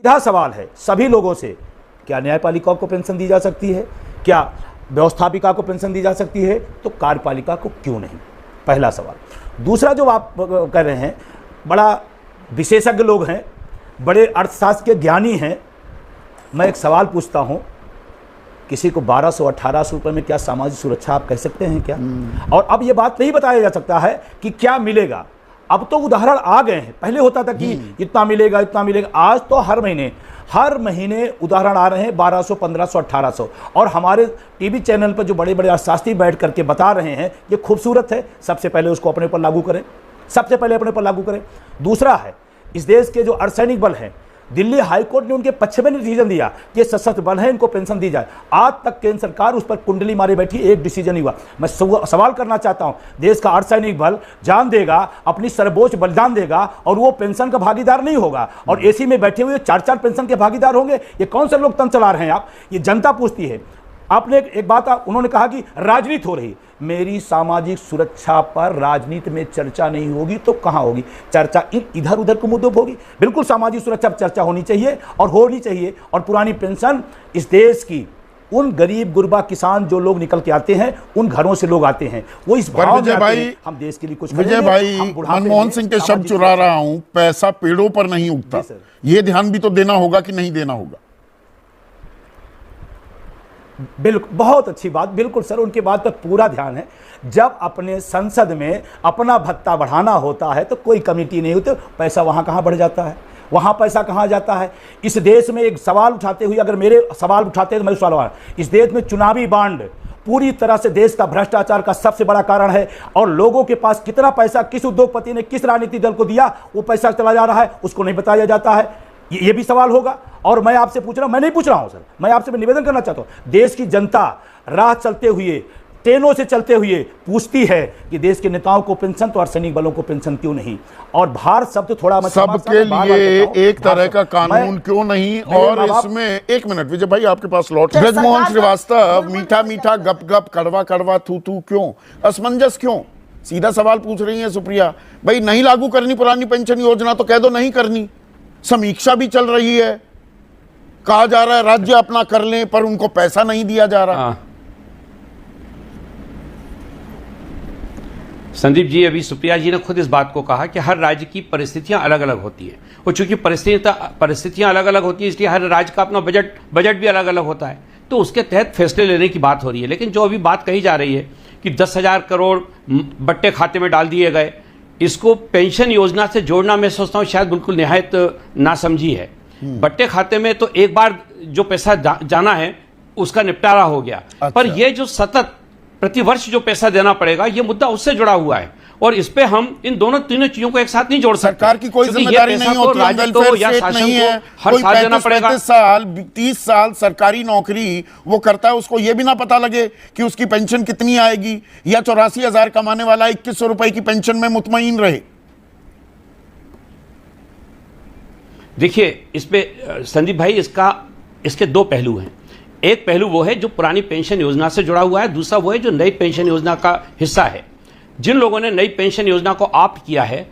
सीधा सवाल है सभी लोगों से, क्या न्यायपालिका को पेंशन दी जा सकती है, क्या व्यवस्थापिका को पेंशन दी जा सकती है, तो कार्यपालिका को क्यों नहीं? पहला सवाल। दूसरा, जो आप कह रहे हैं, बड़ा विशेषज्ञ लोग हैं, बड़े अर्थशास्त्र के ज्ञानी हैं, मैं एक सवाल पूछता हूं, किसी को 1200-1800 रुपये में क्या सामाजिक सुरक्षा आप कह सकते हैं क्या? और अब ये बात नहीं बताया जा सकता है कि क्या मिलेगा। अब तो उदाहरण आ गए हैं, पहले होता था कि इतना मिलेगा इतना मिलेगा, आज तो हर महीने उदाहरण आ रहे हैं 1200, 1500, 1800। और हमारे टीवी चैनल पर जो बड़े बड़े अर्थशास्त्री बैठ करके बता रहे हैं, ये खूबसूरत है। सबसे पहले उसको अपने पर लागू करें, सबसे पहले अपने पर लागू करें। दूसरा है, इस देश के जो अर्धसैनिक बल हैं, दिल्ली हाईकोर्ट ने उनके पक्ष में डिसीजन दिया कि ये सशस्त्र बल है, इनको पेंशन दी जाए। आज तक केंद्र सरकार उस पर कुंडली मारे बैठी, एक डिसीजन नहीं हुआ। मैं सवाल करना चाहता हूं, देश का अर्धसैनिक बल जान देगा, अपनी सर्वोच्च बलिदान देगा, और वो पेंशन का भागीदार नहीं होगा, और एसी में बैठे हुए 4-4 पेंशन के भागीदार होंगे? ये कौन से लोग तंत्र चला रहे हैं आप? ये जनता पूछती है। आपने एक बात, उन्होंने कहा कि राजनीति हो रही। मेरी सामाजिक सुरक्षा पर राजनीति में चर्चा नहीं होगी तो कहां होगी चर्चा? इधर उधर के मुद्दों पर होगी। बिल्कुल सामाजिक सुरक्षा पर चर्चा होनी चाहिए और होनी चाहिए। और पुरानी पेंशन इस देश की उन गरीब गुरबा किसान जो लोग निकल के आते हैं, उन घरों से लोग आते हैं, वो इस भाव में आते हैं, हम देश के लिए कुछ विजय भाई, मनमोहन सिंह के शब्द चुरा रहा हूं, पैसा पेड़ों पर नहीं उगता, ये ध्यान भी तो देना होगा कि नहीं देना होगा? बिल्कुल, बहुत अच्छी बात, बिल्कुल सर, उनकी बात पर पूरा ध्यान है। जब अपने संसद में अपना भत्ता बढ़ाना होता है तो कोई कमेटी नहीं होती, पैसा वहां कहां बढ़ जाता है, वहां पैसा कहां जाता है? इस देश में एक सवाल उठाते हुए, अगर मेरे सवाल उठाते हैं तो मैं सवाल, इस देश में चुनावी बांड पूरी तरह से देश का भ्रष्टाचार का सबसे बड़ा कारण है। और लोगों के पास कितना पैसा किस उद्योगपति ने किस राजनीतिक दल को दिया, वो पैसा चला जा रहा है, उसको नहीं बताया जाता है। ये भी सवाल होगा। और मैं आपसे पूछ रहा हूं, मैं नहीं पूछ रहा हूं सर, मैं आपसे निवेदन करना चाहता हूं, देश की जनता राह चलते हुए, ट्रेनों से चलते हुए पूछती है कि देश के नेताओं को पेंशन तो अर्धसैनिक बलों को पेंशन क्यों नहीं? और भारत शब्द थोड़ा सबके लिए एक तरह का कानून क्यों नहीं? और इसमें एक मिनट विजय भाई, आपके पास लौट, ब्रजमोहन श्रीवास्तव, मीठा मीठा गप गप, कड़वा कड़वा थू थू क्यों? असमंजस क्यों? सीधा सवाल पूछ रही है सुप्रिया भाई। नहीं लागू करनी पुरानी पेंशन योजना तो कह दो नहीं करनी। समीक्षा भी चल रही है, कहा जा रहा है राज्य अपना कर लें, पर उनको पैसा नहीं दिया जा रहा। संदीप जी, अभी सुप्रिया जी ने खुद इस बात को कहा कि हर राज्य की परिस्थितियां अलग अलग होती हैं, और चूंकि परिस्थितियां अलग अलग होती है, इसलिए हर राज्य का अपना बजट भी अलग अलग होता है, तो उसके तहत फैसले लेने की बात हो रही है। लेकिन जो अभी बात कही जा रही है कि 10,000 करोड़ बट्टे खाते में डाल दिए गए, इसको पेंशन योजना से जोड़ना मैं सोचता हूं शायद बिल्कुल निहायत नासमझी है। बट्टे खाते में तो एक बार जो पैसा जाना है उसका निपटारा हो गया। अच्छा। पर यह जो सतत प्रतिवर्ष जो पैसा देना पड़ेगा, यह मुद्दा उससे जुड़ा हुआ है, और इस पे हम इन तीनों चीजों को एक साथ नहीं जोड़ सकते। सरकार की कोई जिम्मेदारी नहीं होती, वेलफेयर स्टेट नहीं है, हर साल देना पड़ेगा। 30 साल सरकारी नौकरी वो करता है, उसको ये भी ना पता लगे कि उसकी पेंशन कितनी आएगी, या 84,000 कमाने वाला 2100 रुपए की पेंशन में मुतमईन रहे। देखिए, इस पे संदीप भाई, इसके दो पहलू हैं। एक पहलू वो है जो पुरानी पेंशन योजना से जुड़ा हुआ है, दूसरा वो है जो नई पेंशन योजना का हिस्सा है। जिन लोगों ने नई पेंशन योजना को ऑप्ट किया है,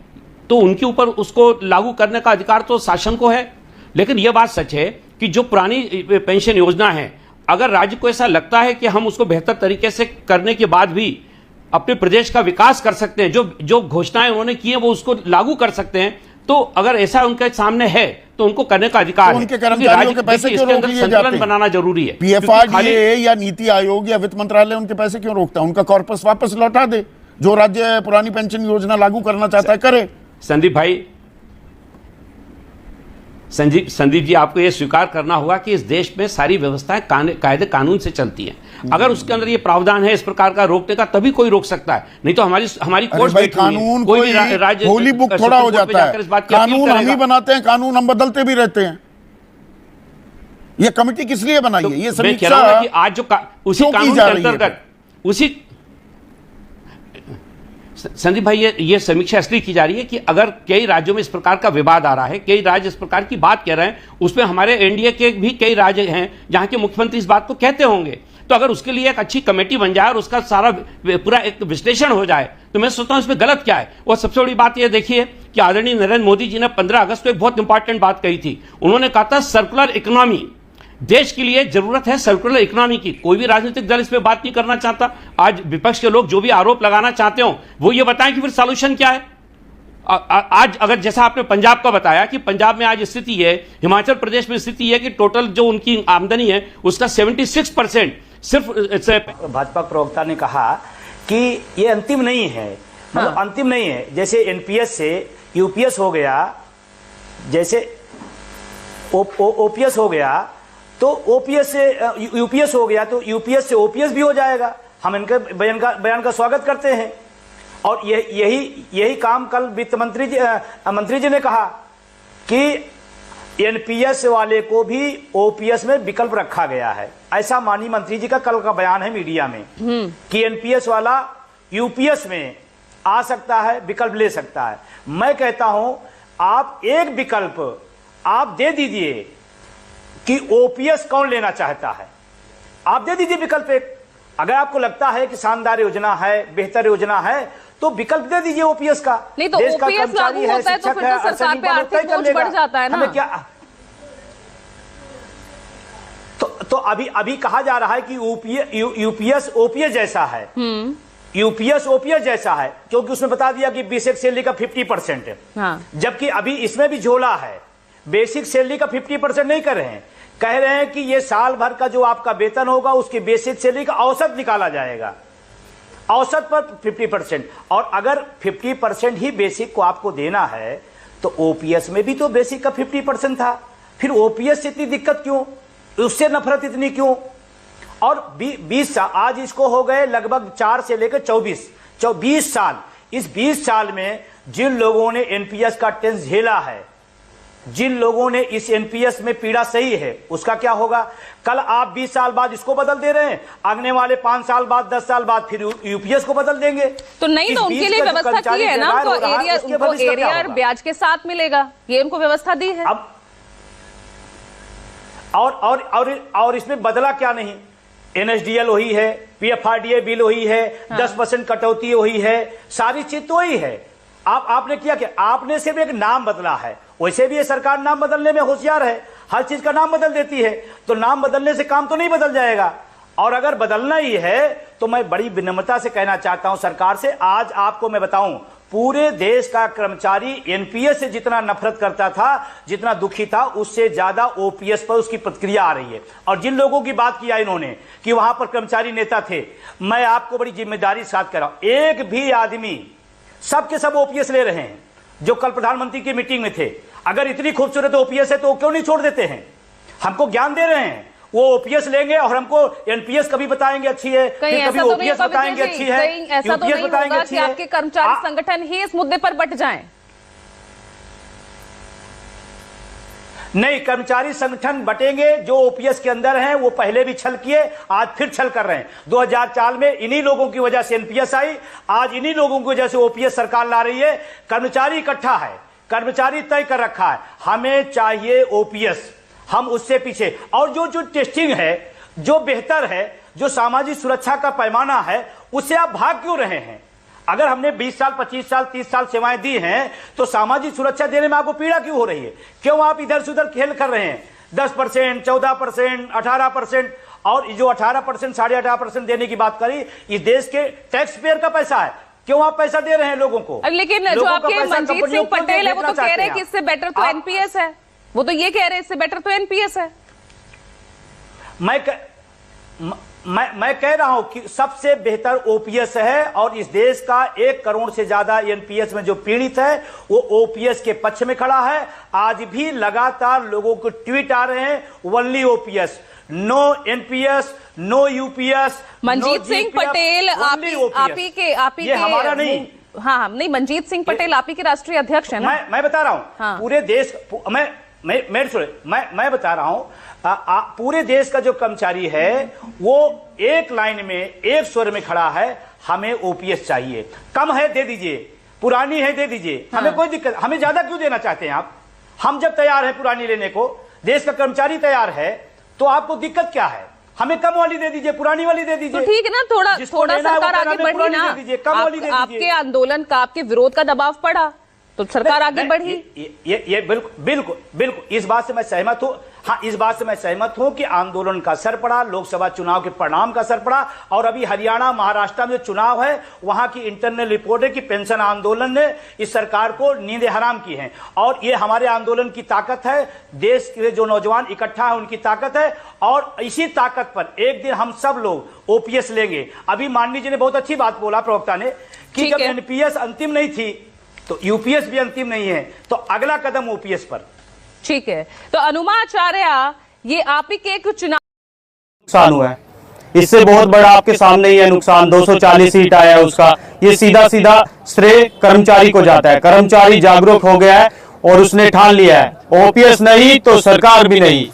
तो उनके ऊपर उसको लागू करने का अधिकार तो शासन को है। लेकिन यह बात सच है कि जो पुरानी पेंशन योजना है, अगर राज्य को ऐसा लगता है कि हम उसको बेहतर तरीके से करने के बाद भी अपने प्रदेश का विकास कर सकते हैं, जो घोषणाएं उन्होंने की हैं वो उसको लागू कर सकते हैं, तो अगर ऐसा उनके सामने है तो उनको करने का अधिकार है। उनके कर्मचारियों के पैसे क्यों रोक लिए जाते हैं? बनाना जरूरी है। पीएफआरडीए या नीति आयोग या वित्त मंत्रालय उनके पैसे क्यों रोकता है? उनका कॉर्पस वापस लौटा दे। जो राज्य पुरानी पेंशन योजना लागू करना चाहता है करे। संदीप जी, आपको यह स्वीकार करना होगा कि इस देश में सारी व्यवस्थाएं कायदे कानून से चलती हैं। अगर उसके अंदर ये प्रावधान है इस प्रकार का रोकने का, तभी कोई रोक सकता है, नहीं तो हमारी कोर्ट कानून कोई होली बुक थोड़ा हो जाता है। कानून हम ही बनाते हैं, कानून हम बदलते भी रहते हैं। ये कमेटी किस लिए बनाई है? ये समीक्षा आज जो उसी कानून के अंतर्गत संदीप भाई, ये समीक्षा इसलिए की जा रही है कि अगर कई राज्यों में इस प्रकार का विवाद आ रहा है, कई राज्य इस प्रकार की बात कह रहे हैं, उसमें हमारे एनडीए के भी कई राज्य हैं जहां के मुख्यमंत्री इस बात को कहते होंगे, तो अगर उसके लिए एक अच्छी कमेटी बन जाए और उसका सारा पूरा एक विश्लेषण हो जाए तो मैं सोचता हूं इसमें गलत क्या है। और सबसे बड़ी बात यह देखिए कि आदरणीय नरेंद्र मोदी जी ने 15 अगस्त को एक बहुत इंपॉर्टेंट बात कही थी। उन्होंने कहा था सर्कुलर इकोनॉमी, देश के लिए जरूरत है सर्कुलर इकोनॉमी की। कोई भी राजनीतिक दल इस पे बात नहीं करना चाहता। आज विपक्ष के लोग जो भी आरोप लगाना चाहते हो वो ये बताएं कि फिर सॉल्यूशन क्या है। आज अगर जैसा आपने पंजाब का बताया कि पंजाब में आज स्थिति है, हिमाचल प्रदेश में स्थिति है कि टोटल जो उनकी आमदनी है उसका 76% सिर्फ भाजपा प्रवक्ता ने कहा कि ये अंतिम नहीं है, मतलब अंतिम नहीं है। जैसे एनपीएस से यूपीएस हो गया, जैसे ओपीएस हो गया तो ओपीएस से यूपीएस हो गया तो यूपीएस से ओपीएस भी हो जाएगा। हम इनके बयान का स्वागत करते हैं। और यही काम कल वित्त मंत्री जी ने कहा कि एनपीएस वाले को भी ओपीएस में विकल्प रखा गया है। ऐसा माननीय मंत्री जी का कल का बयान है मीडिया में कि एनपीएस वाला यूपीएस में आ सकता है, विकल्प ले सकता है। मैं कहता हूं आप एक विकल्प आप दे दीजिए कि ओपीएस कौन लेना चाहता है, आप दे दीजिए विकल्प एक। अगर आपको लगता है कि शानदार योजना है, बेहतर योजना है तो विकल्प दे दीजिए ओपीएस का। नहीं तो ओपीएस लागू होता है तो फिर तो सरकार पे आर्थिक बोझ बढ़ जाता है ना। क्या तो अभी कहा जा रहा है कि यूपीएस ओपीएस जैसा है, यूपीएस ओपीएस जैसा है, क्योंकि उसमें बता दिया कि बेसिक सैलरी का 50% है। जबकि अभी इसमें भी झोला है, बेसिक सैलरी का 50% नहीं कर रहे हैं, कह रहे हैं कि ये साल भर का जो आपका वेतन होगा उसकी बेसिक सैलरी का औसत निकाला जाएगा, औसत पर 50%। और अगर 50% ही बेसिक को आपको देना है तो ओपीएस में भी तो बेसिक का 50% था, फिर ओपीएस से इतनी दिक्कत क्यों, उससे नफरत इतनी क्यों। और 20 साल आज इसको हो गए लगभग 4 से लेकर 24 साल। इस 20 साल में जिन लोगों ने एनपीएस का टेंस झेला है, जिन लोगों ने इस एनपीएस में पीड़ा सही है, उसका क्या होगा। कल आप 20 साल बाद इसको बदल दे रहे हैं, आगने वाले 5 साल बाद 10 साल बाद फिर यूपीएस को बदल देंगे। तो नहीं तो उनके लिए व्यवस्था की है ना, तो एरियर ब्याज के साथ मिलेगा, ये उनको व्यवस्था दी है। अब और इसमें बदला क्या नहीं, एनएसडीएल वही है, पीएफआरडीए बिल वही है, 10% कटौती वही है, सारी चीज तो वही है। आपने किया क्या, आपने सिर्फ एक नाम बदला है। वैसे भी ये सरकार नाम बदलने में होशियार है, हर चीज का नाम बदल देती है, तो नाम बदलने से काम तो नहीं बदल जाएगा। और अगर बदलना ही है तो मैं बड़ी विनम्रता से कहना चाहता हूं सरकार से, आज आपको मैं बताऊं पूरे देश का कर्मचारी एनपीएस से जितना नफरत करता था, जितना दुखी था, उससे ज्यादा ओपीएस पर उसकी प्रतिक्रिया आ रही है। और जिन लोगों की बात किया इन्होंने कि वहां पर कर्मचारी नेता थे, मैं आपको बड़ी जिम्मेदारी साथ कर रहा हूं, एक भी आदमी, सबके सब ओपीएस ले रहे हैं जो कल प्रधानमंत्री की मीटिंग में थे। अगर इतनी खूबसूरत ओपीएस है तो क्यों नहीं छोड़ देते हैं, हमको ज्ञान दे रहे हैं। वो ओपीएस लेंगे और हमको एनपीएस कभी बताएंगे अच्छी है, फिर कभी ओपीएस बताएंगे अच्छी है, ऐसा तो नहीं होगा कि आपके कर्मचारी संगठन ही इस मुद्दे पर बट जाएं। नहीं, कर्मचारी संगठन बटेंगे जो ओपीएस के अंदर हैं, वो पहले भी छल किए, आज फिर छल कर रहे हैं। 2004 में इन्हीं लोगों की वजह से एनपीएस आई, आज इन्हीं लोगों की वजह से ओपीएस सरकार ला रही है। कर्मचारी इकट्ठा है, कर्मचारी तय कर रखा है, हमें चाहिए ओपीएस, हम उससे पीछे। और जो टेस्टिंग है, जो बेहतर है, जो सामाजिक सुरक्षा का पैमाना है, उससे आप भाग क्यों रहे हैं। अगर हमने 20 साल 25 साल 30 साल सेवाएं दी हैं तो सामाजिक सुरक्षा देने में आपको पीड़ा क्यों हो रही है, क्यों आप इधर से उधर खेल कर रहे हैं। 10%, 14%, 18%, और जो 18%, 18.5% देने की बात करी, इस देश के टैक्स पेयर का पैसा है, क्यों आप पैसा दे रहे हैं लोगों को। लेकिन जो आपके मंजीत सिंह पटेल है वो तो कह रहे हैं कि इससे बेटर तो एनपीएस है, वो तो ये कह रहे हैं इससे बेटर तो एनपीएस है। मैं कह रहा हूं कि सबसे बेहतर ओपीएस है, और इस देश का 1 करोड़ से ज्यादा एनपीएस में जो पीड़ित है वो ओपीएस के पक्ष में खड़ा है। आज भी लगातार लोगों को ट्वीट आ रहे हैं, only OPS, no NPS, no UPS. Manjeet Singh Patel आप ही के हमारा नहीं, हाँ नहीं, मंजीत सिंह पटेल आप ही के राष्ट्रीय अध्यक्ष है ना। मैं बता रहा हूं पूरे देश, मैं बता रहा हूं पूरे देश का जो कर्मचारी है वो एक लाइन में, एक स्वर में खड़ा है, हमें ओपीएस चाहिए। कम है दे दीजिए, पुरानी है दे दीजिए, हमें कोई दिक्कत, हमें ज्यादा क्यों देना चाहते हैं आप। हम जब तैयार है पुरानी लेने को, देश का कर्मचारी तैयार है, तो आपको दिक्कत क्या है। हमें कम वाली दे दीजिए, पुरानी वाली दे दीजिए। तो ठीक है ना, थोड़ा सरकार आगे बढ़ी ना। आपके आंदोलन का, आपके विरोध का दबाव पड़ा तो सरकार आगे बढ़ी। ये बिल्कुल इस बात से मैं सहमत हूं। हाँ, इस बात से मैं सहमत हूं कि आंदोलन का असर पड़ा, लोकसभा चुनाव के परिणाम का असर पड़ा। और अभी हरियाणा, महाराष्ट्र में जो चुनाव है, वहां की इंटरनल रिपोर्ट है कि पेंशन आंदोलन ने इस सरकार को नींदें हराम की हैं। और ये हमारे आंदोलन की ताकत है, देश के जो नौजवान इकट्ठा है उनकी ताकत है। और इसी ताकत पर एक दिन हम सब लोग ओपीएस लेंगे। अभी माननीय जी ने बहुत अच्छी बात बोला, प्रवक्ता ने, कि जब एनपीएस अंतिम नहीं थी तो यूपीएस भी अंतिम नहीं है, तो अगला कदम ओपीएस पर। ठीक है, तो अनुमा आचार्य, ये आप ही के चुनाव नुकसान हुआ है, इससे बहुत बड़ा आपके सामने ही है नुकसान। 240 सीट आया है उसका, ये सीधा सीधा श्रेय कर्मचारी को जाता है। कर्मचारी जागरूक हो गया है और उसने ठान लिया है, ओपीएस नहीं तो सरकार भी नहीं।